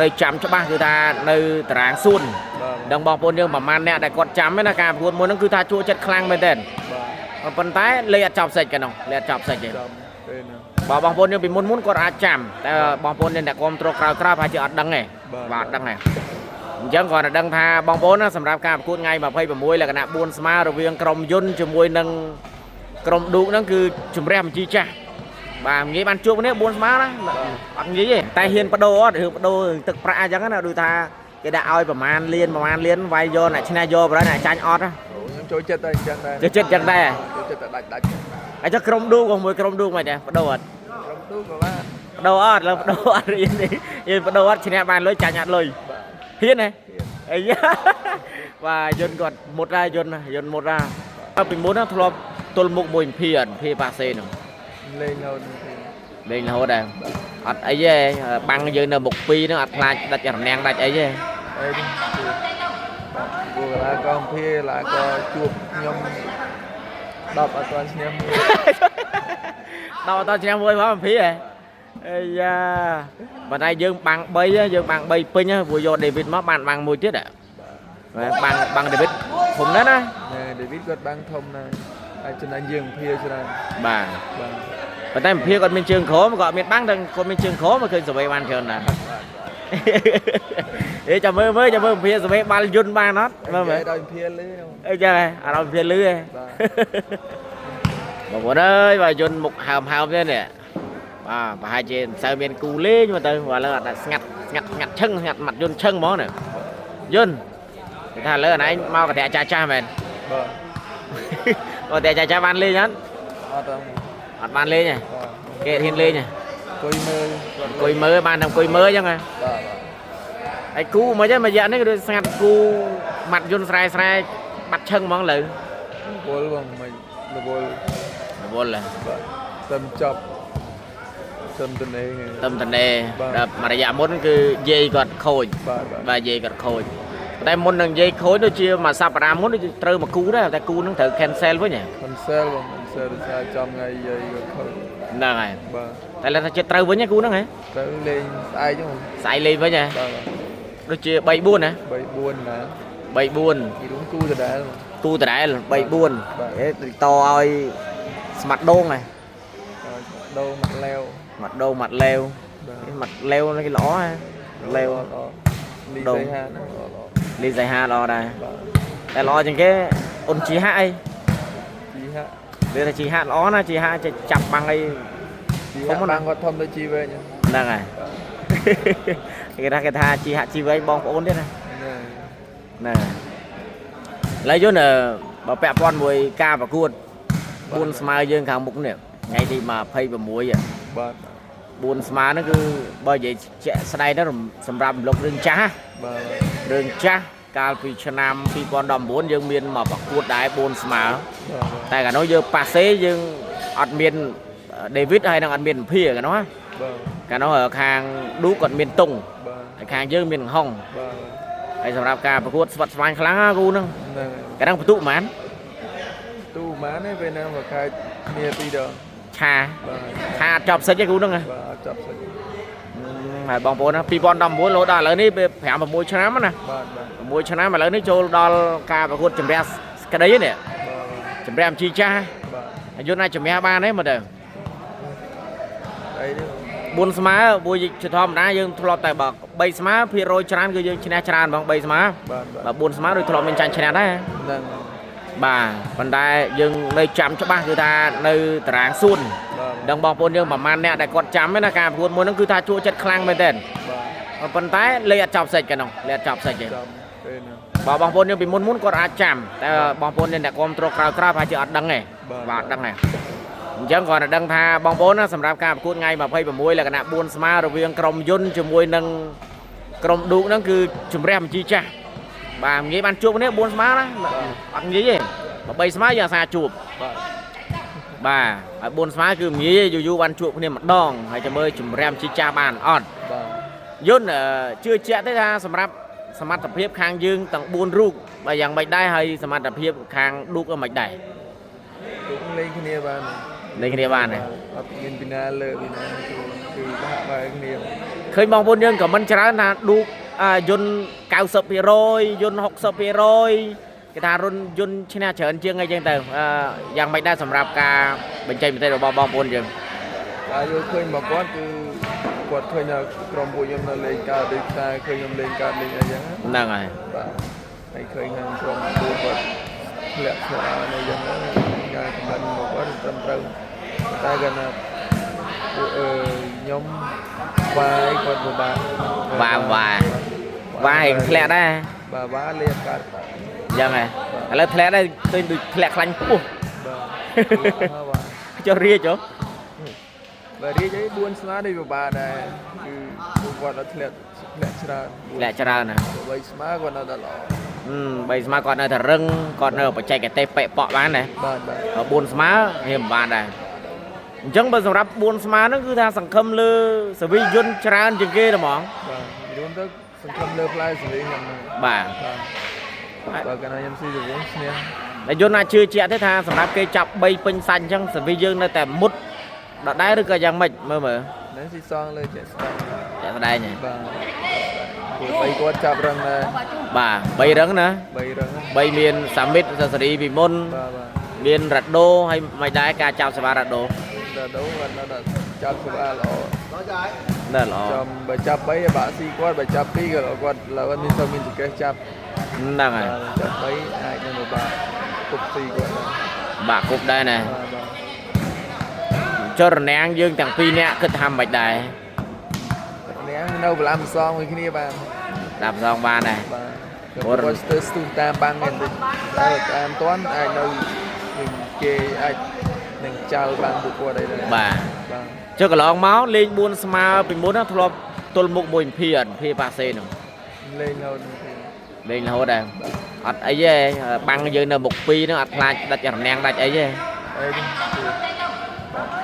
nơi chăm cho ba người ta nơi tráng xuân đồng bóng bồn dương mà man nè đại quạt chăm ấy là cả buồn muốn nó cứ ta chua chất khang bên tên phần tái lấy chọc sạch cái nào lấy chọc sạch vậy bảo bóng bồn dương bị muốn quạt á chăm bóng bồn nên đã con trâu cào cào phải chịu đăng này và đăng này chẳng còn là đăng tha bóng bồn nó sầm rạp cả cuốn ngay mà phây vào môi là cái nạ buồn smart rồi viên crom yun cho môi nâng crom đủ nó cứ chùm rem chi cha bà nghĩ ban chuột này buồn smart đó bằng gì vậy tay hiền bắt đầu thực pra chẳng nào đôi ta cái đạo ơi mà man liên vay vô này china vô rồi này chanh ót á trôi chết đây chết chẳng đây ai cho crom đu còn môi crom đu mày nè bắt đầu ót đầu ót là đầu ót gì bắt đầu ót china bàn lối chanh ót lôi hiền này và dân còn một ra dân một ra mình muốn nó thua tôi một mùi phiền phi ba xe nữa lên hồ đây ấy về băng dưới là một pi nó lại đặt chặt ngang đặt ấy về vừa là con phi lại có chuột nhom đập ở toàn xem đâu toàn xem vui quá phi này và đây dương bằng bay pin nhá vừa vô David mất bàn bằng mùi chết ạ bằng David không đấy á David gật băng thông này ai cho anh dương phi cho này bà và tay phía còn bên trường khổ mà gọi miền Bắc đang còn bên trường khổ mà khơi rồi ban trường là để cho mới phía rồi ban yun ban nó đâu phía lưới đâu chơi à đâu phía lưới một ơi và yun một hàm thế này và hai trên sao bên cù lê nhưng mà tôi gọi là ngặt chân ngặt mặt yun chân món này yun thì thà lỡ này mau cả tè cha mình còn tè cha ban lê nhá mặt ban lê nhỉ kệ thiên lê nhỉ cùi mơ ban đồng cùi mơ chứ nghe ai cu mà chứ mà giờ nó sang cu mặt yun sai mặt chân món lử bol bằng mình bol là tâm chập tâm tình nè mà dạ muốn cứ dây gọt khôi và dây gọt khôi tại muốn đằng dây khối nó chia mà sao bà muốn trừ mà cú đó tại cú nó thử cancel với nhỉ cancel ra trong ngày dây gọt khôi nè này tại là chơi trừ với nhá cú nó này trừ lên ai chứ sai lên với nhỉ nó chia bảy buôn nè bảy buôn đúng cu từ đá là bảy buôn to ơi mặt đôn này mặt leo mặt leo nó cái lõ leo đồ đi dài ha lo đây tại lo chừng cái ôn chí hai đây là chị hạ ló na chị hạ chặt bằng ấy không có đang có thông tới chi về nhá đang này cái tha chị hạ chi với bong ôn đấy này nè lấy chỗ nè bảo bẹp con mùi ca và cuốn buôn smile dương khang mục nè ngay thì mà phay vào muối vậy buôn smile nó cứ bao giờ chạy đây nó sầm rầm lục đường cha caoពីឆ្នាំ2014យើងមានមកប្រកួតដែរ4ស្មើតែកាលនោះយើងប៉ាសេយើងអត់មាន David ហើយនឹងអត់មានភីកាលនោះកាលនោះខាងឌូគាត់មានតុងហើយខាងយើងមានហុងហើយសម្រាប់ការប្រកួតស្វាត់ស្វាញខ្លាំងណាគូហ្នឹងកាលហ្នឹងបន្ទុកប៉ុន្មាននេះពេលហ្នឹងមកខែគ្នាពីរដងឆាអត់ចប់សិចទេគូហ្នឹងបាទអត់ចប់សិចហើយបងប្អូនណា2019លោដល់ឥឡូវនេះ5 6ឆ្នាំណា6ឆ្នាំឥឡូវនេះចូលដល់ការប្រកួតចម្រះក្តីនេះចម្រះជីចាស់ហើយយន្តណាចម្រះបានទេមើលទៅ4ស្មើមួយជាធម្មតាយើងធ្លាប់តែបើ3ស្មើភាគរយច្រើនគឺយើងឈ្នះច្រើនបង3ស្មើបើ4ស្មើដូចធ្លាប់មានចាញ់ឈ្នះដែរបាទប៉ុន្តែយើងនៅចាំច្បាស់គឺថានៅតារាងសួនដឹងបងប្អូនយើងប្រហែលអ្នកដែលគាត់ចាំណាការប្រកួតមួយហ្នឹងគឺថាជួចិត្តខ្លាំងមែនទែនប៉ុន្តែលេអត់ចប់សាច់កាលនោះលេអត់ចប់សាច់ទេបើបងប្អូនយើងពីមុនគាត់អាចចាំតែបងប្អូនអ្នកគ្រប់គ្រងក្រៅអាចជិះអត់ដឹងទេបាទអត់ដឹងទេអញ្ចឹងគាត់ដឹងថាបងប្អូនណាសម្រាប់ការប្រកួតថ្ងៃ26លក្ខណៈ4ស្មើរវាងក្រុមយន្តជាមួយនឹងក្រុមឌូកហ្នឹងគឺជំរះបញ្ជីចាស់បាទងាយបានជួបនេះ4ស្មើណាអត់ងាយទេ3ស្មើយើងអាសាជួបបាទហើយ4ស្មើគឺងាយយូរបានជួបគ្នាម្ដងហើយចាំមើលជំរាមជីចាស់បានអត់យន្តជឿជាក់ទេថាសម្រាប់សមត្ថភាពខាងយើងទាំង4រូបបើយ៉ាងមិនដែរហើយសមត្ថភាពខាងឌូកក៏មិនដែរលេងគ្នាបានលេងគ្នាបានទេអត់មានពីណាលើពីណាគឺបាក់បែកគ្នា ឃើញបងប្អូនយើងក៏មិនច្រើនថាឌូយន្ត 90% យន្ត 60% គេថារុនយន្តឈ្នះច្រើនជាងអីចឹងទៅយ៉ាងម៉េចដែរសម្រាប់ការបញ្ចេញមតិរបស់បងប្អូនយើង ការយល់ឃើញរបស់គាត់គឺគាត់ឃើញថាក្រុមពួកខ្ញុំនៅលេងកើតដូចតែឃើញខ្ញុំលេងកើតលេងអីចឹង ហ្នឹងហើយ បាទហើយឃើញខាងក្រុមពួកគាត់ធ្លាក់ឆ្លានៅចឹងការខមមិនរបស់គាត់ត្រឹមត្រូវតែគាត់ណាពួកខ្ញុំវាយគាត់ពិបាក វាយធ្លាក់ដែរ បាទវាលេងកើត យ៉ាងហើយឥឡូវធ្លាក់ដែរឃើញដូចធ្លាក់ខ្លាញ់ខ្ពស់ បាទ ចុះរាជហ៎ បាទរីកអី4ស្មានេះពិបាកដែរគឺពួកគាត់អត់ធ្លាក់ច្រើន ធ្លាក់ច្រើនណា 3ស្មាគាត់នៅតែល្អ បីស្មើគាត់នៅតែរឹងគាត់នៅបច្ចេកទេសប៉ែកប៉ក់បានដែរ បាទបាទ 4ស្មើរៀងបានដែរអញ្ចឹងបើសម្រាប់4ស្មើហ្នឹងគឺថាសង្ឃឹមលើសវិយន្តច្រើនជាងគេហ្មង បាទរួមទៅសង្ឃឹមលើផ្លែសេរីខ្ញុំ បាទ បាទកាលណាខ្ញុំស៊ីទៅវិញឈ្នះ តែយន្តអាចជឿជាក់ទេថាសម្រាប់គេចាប់3ពេញសាច់អញ្ចឹងសវិយើងនៅតែមុតដដែលឬក៏យ៉ាងម៉េចមើល នេះស៊ីសងលើចេះស្ដាប់ ចាក់ស្ដែងហ៎ បាទពួក3គាត់ចាប់រឹងដែរ បាទ3រឹងណា 3រឹង 3មានសាមិតសសរីពីមុន បាទបាទ មានរ៉ាដូហើយមិនដែរការចាប់សេវារ៉ាដូ ដល់ដូវគាត់នៅតែចាប់ស្បាល្អ នៅល្អ ចាំបើចាប់3បាក់ស៊ីគាត់បើចាប់2ក៏គាត់ឡើយមានទៅមានចង្កេះចាប់ ហ្នឹងហើយ ចាប់3អាចនឹងបាក់គប់ស៊ីគាត់ដែរ បាក់គប់ដែរណា បាទបាទ ចុះរណាំងយើងទាំងពីរនាក់គិតថាមិនដែរ នេះនៅបលាំសងមួយគ្នាបាទ ដាក់ផ្សងបានដែរ បាទគាត់ស្ទើរស្ទុះតាមបាំងនេះបន្តិចតែតាមតាន់អាចនៅគេអាចនឹងចោលបាំងពួកគាត់អីដែរ បាទ បាទ ចុះកន្លងមកលេង4ស្មើពីមុនណាធ្លាប់ទល់មុខមួយភីអត់ភីប៉ាសេនោះ លេងនៅ លេងរហូតដែរអត់អីទេបាំងយើងនៅមុខ2ហ្នឹងអត់ខ្លាចដាច់រណាំងដាច់អីទេ អីនេះ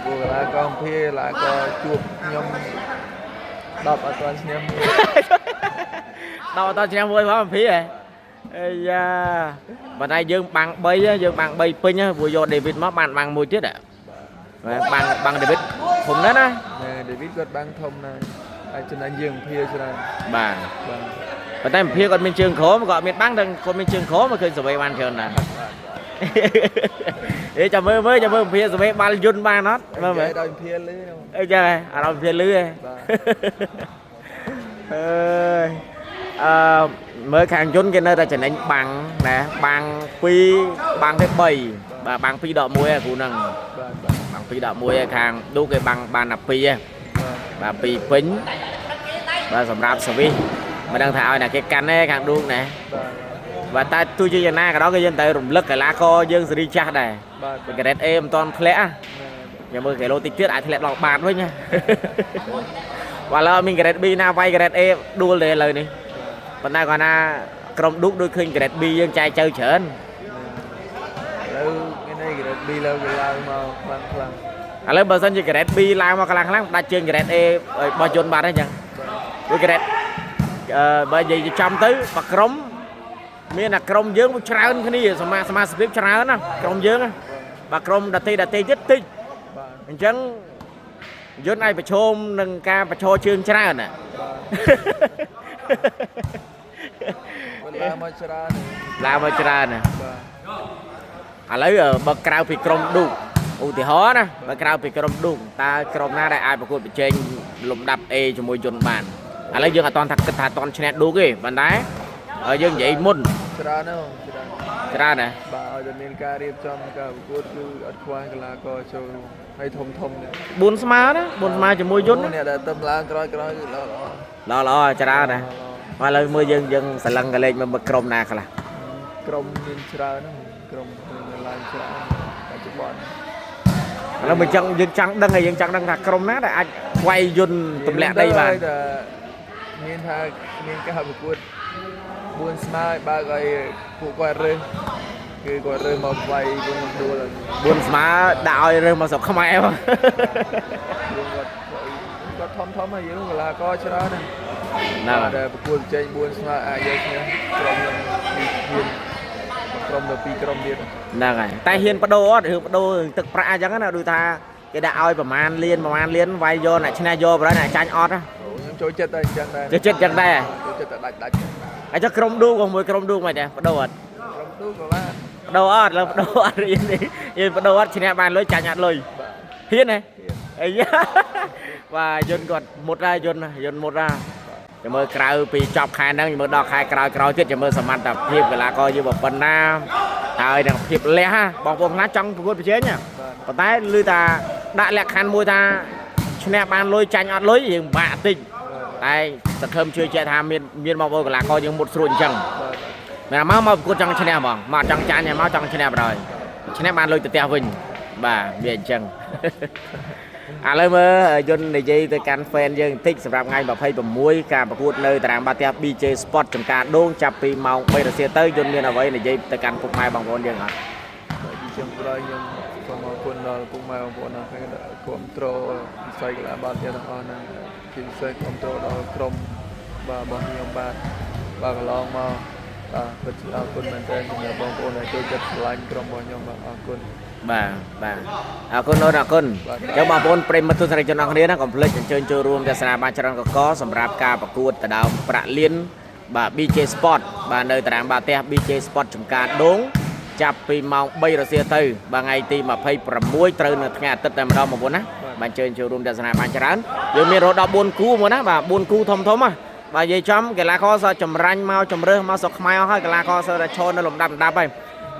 ពួកកលាកងភីឡាក៏ជួបខ្ញុំ10អត់ទាន់ឈ្នះមួយ ដល់អត់ឆ្នាំមួយមកភីហ៎អាយ៉ាបើតែយើងបាំង3យើងបាំង3ពេញព្រោះយកដេវីតមកបានបាំងមួយទៀតបាំងដេវីតធំណាស់ណា ដេវីតគាត់បាំងធំណាស់អាចចំណេញយើងភីច្រើន បាទ បាទ ប៉ុន្តែភីគាត់មានជើងក្រមគាត់មានបាំងតែគាត់មានជើងក្រមមកឃើញសវេបានច្រើនណាស់អេចាំមើលភីសវេបាល់យន្តបានអត់មើលមើល ដល់ភីលឺ អីចឹងអារម្មណ៍ភីលឺហ៎ បាទ អើយមើលខាងយន្តគេនៅតែចំណេញបាំងណាបាំង2បាំងទៅ3បាទបាំង2ដក1គ្រូហ្នឹង បាទបាទ បាំង2ដក1ឯខាងឌូគេបាំងបានតែ2ឯងបាទ2ពេញបាទសម្រាប់សវិសមិនដឹងថាឲ្យណាគេកាន់ទេខាងឌូណា បាទ បាទតែទោះជាយ៉ាងណាក៏ដោយក៏យើងទៅរំលឹកកីឡាករយើងសេរីចាស់ដែរ បាទ ពីក្រេត A មិនទាន់ធ្លាក់ខ្ញុំមើលគីឡូតិចទៀតអាចធ្លាក់ដល់បាតវិញណាបាទឥឡូវមានក្រេត B ណាវាយក្រេត A ដួលទេឥឡូវនេះប៉ុន្តែគាត់ណាក្រុមឌូកដូចឃើញក្រេត B យើងចែកចៅច្រើន លើគេនេះគេប៊ីលើគេឡើងមកខ្លាំង ឥឡូវបើសិនជាក្រេត B ឡើងមកខ្លាំងដាច់ជើងក្រេត A របស់យន្តបាត់ហើយចឹងដូចក្រេតបើនិយាយចំទៅបើក្រុមមានតែក្រុមយើងច្រើនគ្នាសមាជិកច្រើនណាក្រុមយើងបើក្រុមដតេទៀតតិច បាទ អញ្ចឹងយន្តអាចប្រឈមនឹងការប្រឈរជើងច្រើនណា បាទឡើងមកច្រើន ឡើងមកច្រើនណា បាទ ឥឡូវបើក្រៅពីក្រុមឌូកឧទាហរណ៍ណាបើក្រៅពីក្រុមឌូកតើក្រុមណាដែលអាចប្រកួតប្រជែងលំដាប់ A ជាមួយយន្តបានឥឡូវយើងអត់តន់ថាគិតថាអត់តន់ឈ្នះឌូកទេប៉ុន្តែយើងនិយាយមុន ច្រើនណាស់ច្រើន ច្រើនណា បាទឲ្យតែមានការរៀបចំការប្រកួតគឺអត់ខ្វះកីឡាករចូលហើយធំនេះ 4ស្មើណា4ស្មើជាមួយយន្ត អ្នកដែលទៅឡើងក្រោយគឺល្អល្អច្រើនណាមកឥឡូវមើលយើងស្រឡឹងកលេចមើលក្រុមណាខ្លះ ក្រុមមានច្រើនណាក្រុមឡើងច្រើនបច្ចុប្បន្ន ឥឡូវយើងចង់ដឹងហើយយើងចង់ដឹងថាក្រុមណាដែលអាចវាយយន្តទម្លាក់ដីបាន មានថាមានការប្រកួត4ស្មើបើកឲ្យពួកគាត់រើសគឺគាត់រើសមកវាយពួកដួល 4ស្មើដាក់ឲ្យរើសមកស្រុកខ្មែរមក គាត់ធំហើយយើងកីឡាករច្រើនណាស់ ណា តែប្រកួតជែង4ស្មើអាចយកឈ្នះក្រុមនឹងហ៊ានក្រុមទៅ2ក្រុមទៀត ហ្នឹងហើយតែហ៊ានបដូរអត់រឿងបដូរទឹកប្រាក់អញ្ចឹងណាដូចថាគេដាក់ឲ្យប្រមាណលានវាយយកអ្នកឈ្នះយកប្រហែលអ្នកចាញ់អត់ ខ្ញុំ ចូលចិត្តតែអញ្ចឹងដែរ chơi chết chẳng đây ចូលចិត្តតែដាច់ ai cho krom đu còn mùi krom đu mày nè bắt đầu ớt ក្រុមទូក៏បាន bắt đầu ớt là bắt đầu ớt yên bắt đầu ớt trên bàn lối chả nhạt lôi បាទ hiên này ấy và dân còn một ra dân một ra cho mơ cào bị chọc khai năng mơ đo khai cào chết cho mơ sầm mặt tập hiệp là coi như một phần nam thời đằng hiệp lẹ ha bọc bông lá trong của quân chế nhá បាទ còn tái lư ta đại lẹ khăn môi ta trên bàn lôi chả nhạt lối gì bạ tình đây thật thơm chưa che tham miên mong vô là coi như một ruộng chẳng បាទ mẹ máu cô trong trên em bằng mà trong chán nhà máu trong trên em rồi trên em ban lôi từ teo vinh bà miền chân à lời mơ dân này dây từ can fan dân thích sập rạp ngay bà phay bà muối cả bà cuột nơi tại ba teo BJ Sport trong cả đôn chập pi màu bây giờ xe tới dân miền nào vậy này dây từ can phục mai bằng con dân hả បាទពីចឹងក្រោយខ្ញុំសូមអរគុណដល់ពុកម៉ែបងប្អូនដែលគ្រប់គ្រងវិស័យកីឡាបាល់ទះទាំងអស់ហ្នឹងជាពិសេសគ្រប់គ្រងដល់ក្រុមបាទរបស់ខ្ញុំបាទកន្លងមកពិតជាអរគុណមែនទែនសម្រាប់បងប្អូនដែលចូលចិត្តឆ្លាញ់ក្រុមរបស់ខ្ញុំបាទអរគុណ bà con ơi là con cháu bà bốn prem mất thôi cho nó kia nó còn plek chơi chơi room cho sân ba cho nó có sầm rạp ca và cuột từ đầu bạ liên bà BJ Sport bà nơi tại ba te BJ Sport trong cả đốn chập pi màu bay rồi xe tư bà ngày ti mà phay muối trơn là ngày tết tại mà đâu mà bốn á bà chơi chơi room cho sân ba cho rán giờ mi rồi đọc buôn cú muốn á bà buôn cú thom thom á bà dây chấm cái lá kho sao chầm ranh mau chầm rơ mau sọc mai hơi cái lá kho sao là cho nó lồng đập ấy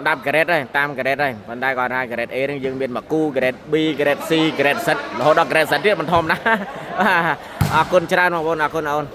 đam gret đây tam gret đây bên đây còn hai gret A đang dừng bên mà cu gret B gret C gret Z hồi đó gret Z tiếp mình thom đó con chran mà con con